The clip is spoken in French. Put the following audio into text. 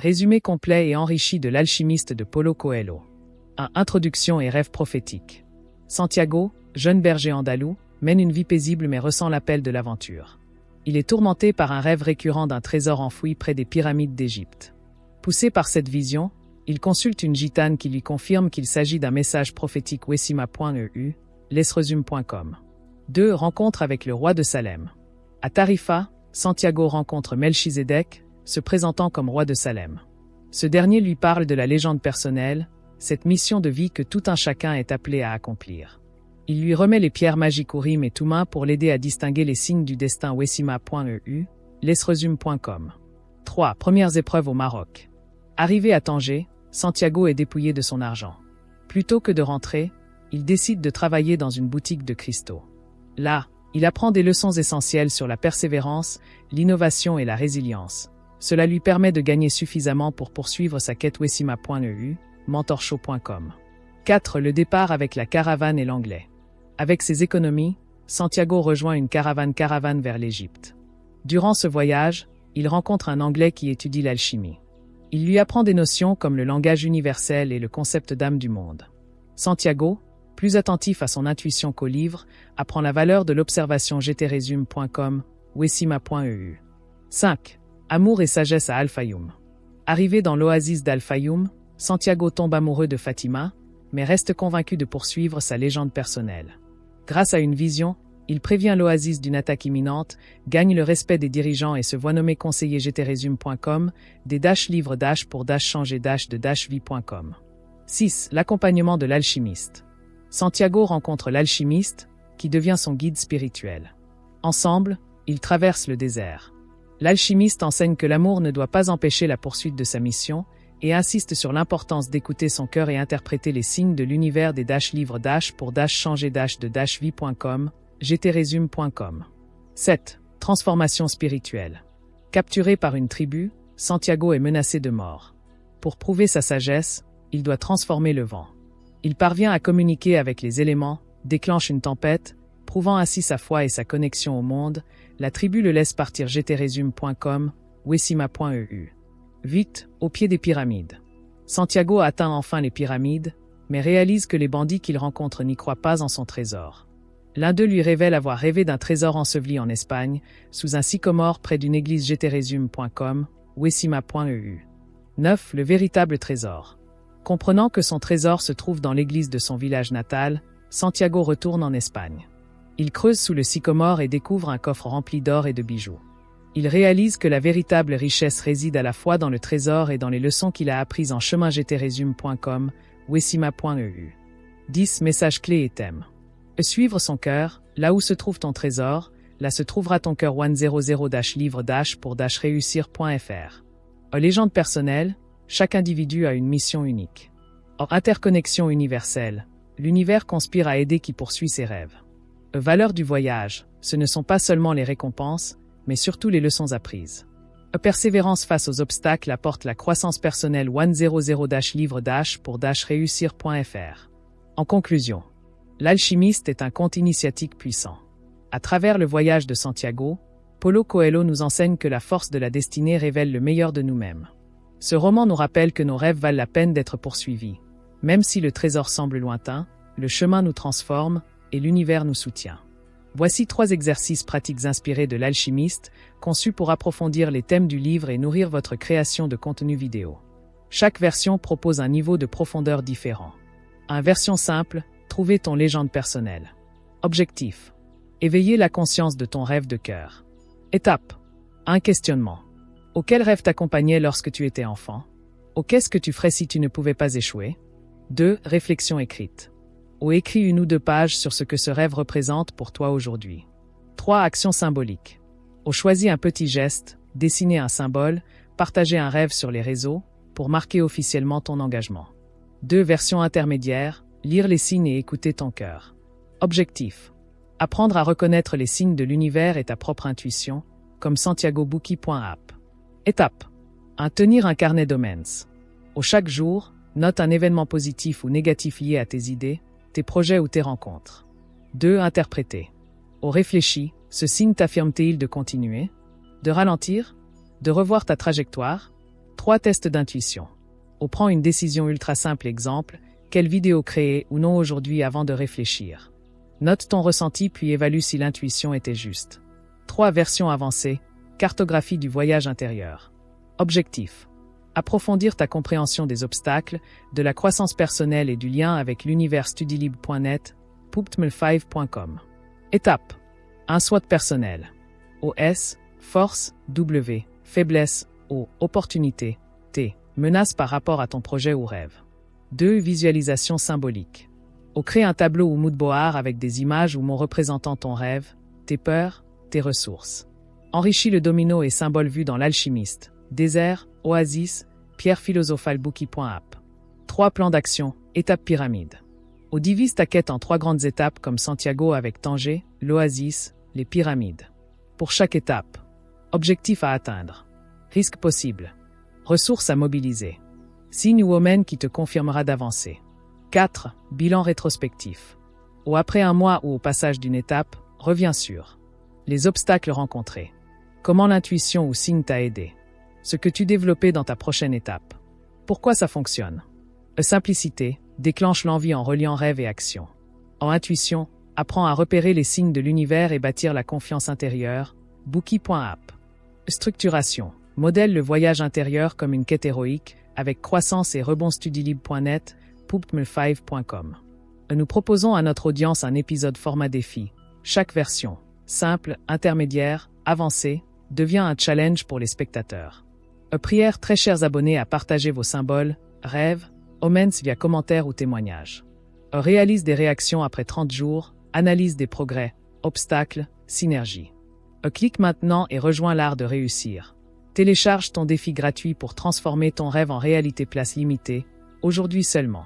Résumé complet et enrichi de l'alchimiste de Paulo Coelho. 1. Introduction et rêve prophétique. Santiago, jeune berger andalou, mène une vie paisible mais ressent l'appel de l'aventure. Il est tourmenté par un rêve récurrent d'un trésor enfoui près des pyramides d'Égypte. Poussé par cette vision, il consulte une gitane qui lui confirme qu'il s'agit d'un message prophétique wessima.eu, lesresume.com. 2. Rencontre avec le roi de Salem. À Tarifa, Santiago rencontre Melchizedek, se présentant comme roi de Salem. Ce dernier lui parle de la légende personnelle, cette mission de vie que tout un chacun est appelé à accomplir. Il lui remet les pierres magiques Urim et Thummim pour l'aider à distinguer les signes du destin wessima.eu, lesresume.com. 3. Premières épreuves au Maroc. Arrivé à Tanger, Santiago est dépouillé de son argent. Plutôt que de rentrer, il décide de travailler dans une boutique de cristaux. Là, il apprend des leçons essentielles sur la persévérance, l'innovation et la résilience. Cela lui permet de gagner suffisamment pour poursuivre sa quête wessima.eu, mentorshow.com. 4. Le départ avec la caravane et l'anglais. Avec ses économies, Santiago rejoint une caravane vers l'Égypte. Durant ce voyage, il rencontre un Anglais qui étudie l'alchimie. Il lui apprend des notions comme le langage universel et le concept d'âme du monde. Santiago, plus attentif à son intuition qu'au livre, apprend la valeur de l'observation gtresume.com, wessima.eu. 5. Amour et sagesse à Al-Fayoum. Arrivé dans l'oasis d'Al-Fayoum, Santiago tombe amoureux de Fatima, mais reste convaincu de poursuivre sa légende personnelle. Grâce à une vision, il prévient l'oasis d'une attaque imminente, gagne le respect des dirigeants et se voit nommé conseiller gtresume.com, des livres pour changer de vie.com. 6. L'accompagnement de l'alchimiste. Santiago rencontre l'alchimiste, qui devient son guide spirituel. Ensemble, ils traversent le désert. L'alchimiste enseigne que l'amour ne doit pas empêcher la poursuite de sa mission et insiste sur l'importance d'écouter son cœur et interpréter les signes de l'univers des livres pour changer de vie.com, gtresume.com. 7. Transformation spirituelle. Capturé par une tribu, Santiago est menacé de mort. Pour prouver sa sagesse, il doit transformer le vent. Il parvient à communiquer avec les éléments, déclenche une tempête, prouvant ainsi sa foi et sa connexion au monde. La tribu le laisse partir gtresume.com, wessima.eu. 8. Au pied des pyramides. Santiago atteint enfin les pyramides, mais réalise que les bandits qu'il rencontre n'y croient pas en son trésor. L'un d'eux lui révèle avoir rêvé d'un trésor enseveli en Espagne, sous un sycomore près d'une église gtresume.com, wessima.eu. 9. Le véritable trésor. Comprenant que son trésor se trouve dans l'église de son village natal, Santiago retourne en Espagne. Il creuse sous le sycomore et découvre un coffre rempli d'or et de bijoux. Il réalise que la véritable richesse réside à la fois dans le trésor et dans les leçons qu'il a apprises en chemin gtresume.com, wessima.eu. 10. Messages clés et thèmes. Suivre son cœur, là où se trouve ton trésor, là se trouvera ton cœur 100-livre pour réussir.fr. Légende personnelle, chaque individu a une mission unique. Interconnexion universelle, l'univers conspire à aider qui poursuit ses rêves. Valeur du voyage, ce ne sont pas seulement les récompenses, mais surtout les leçons apprises. Persévérance face aux obstacles apporte la croissance personnelle 100-livre pour réussir.fr. En conclusion, l'alchimiste est un conte initiatique puissant. À travers le voyage de Santiago, Paulo Coelho nous enseigne que la force de la destinée révèle le meilleur de nous-mêmes. Ce roman nous rappelle que nos rêves valent la peine d'être poursuivis. Même si le trésor semble lointain, le chemin nous transforme et l'univers nous soutient. Voici 3 exercices pratiques inspirés de l'alchimiste, conçus pour approfondir les thèmes du livre et nourrir votre création de contenu vidéo. Chaque version propose un niveau de profondeur différent. Version simple, trouver ton légende personnelle. Objectif. Éveiller la conscience de ton rêve de cœur. Étape. 1. Questionnement. Quel rêve t'accompagnait lorsque tu étais enfant? Qu'est-ce que tu ferais si tu ne pouvais pas échouer? 2. Réflexion écrite. Écris 1 ou 2 pages sur ce que ce rêve représente pour toi aujourd'hui. 3. Action symbolique. Choisis un petit geste, dessiner un symbole, partager un rêve sur les réseaux, pour marquer officiellement ton engagement. 2. Version intermédiaire, lire les signes et écouter ton cœur. Objectif. Apprendre à reconnaître les signes de l'univers et ta propre intuition, comme santiagobookie.app. Étape. 1. Tenir un carnet d'omens. Chaque jour, note un événement positif ou négatif lié à tes idées, tes projets ou tes rencontres. 2. Interpréter. Réfléchis, ce signe t'affirme-t-il de continuer? De ralentir? De revoir ta trajectoire? 3 tests d'intuition. On prend une décision ultra simple. Exemple, quelle vidéo créer ou non aujourd'hui avant de réfléchir. Note ton ressenti puis évalue si l'intuition était juste. 3 versions avancées. Cartographie du voyage intérieur. Objectif. Approfondir ta compréhension des obstacles, de la croissance personnelle et du lien avec l'univers studilibre.net, pooptml5.com. Étape. Un SWOT personnel. OS, force, W, faiblesse, O, opportunité, T, menace par rapport à ton projet ou rêve. 2. Visualisation symbolique. O, crée un tableau ou mood board avec des images ou mots représentant ton rêve, tes peurs, tes ressources. Enrichis le domino et symboles vus dans l'alchimiste, désert, oasis, pierre philosophale bookie.app. 3 plans d'action, étape pyramide. O, divise ta quête en 3 grandes étapes comme Santiago avec Tanger, l'oasis, les pyramides. Pour chaque étape. Objectif à atteindre. Risque possible. Ressources à mobiliser. Signe ou omen qui te confirmera d'avancer. 4. Bilan rétrospectif. Ou après un mois ou au passage d'une étape, reviens sur les obstacles rencontrés. Comment l'intuition ou signe t'a aidé. Ce que tu développais dans ta prochaine étape. Pourquoi ça fonctionne. Simplicité, déclenche l'envie en reliant rêve et action. En intuition, apprends à repérer les signes de l'univers et bâtir la confiance intérieure, bookie.app. Structuration, modèle le voyage intérieur comme une quête héroïque, avec croissance et rebond studilibre.net, pooptml5.com. Nous proposons à notre audience un épisode format défi. Chaque version, simple, intermédiaire, avancée, devient un challenge pour les spectateurs. Prière très chers abonnés à partager vos symboles, rêves, omens via commentaires ou témoignages. Réalise des réactions après 30 jours, analyse des progrès, obstacles, synergie. Clique maintenant et rejoins l'art de réussir. Télécharge ton défi gratuit pour transformer ton rêve en réalité. Place limitée, aujourd'hui seulement.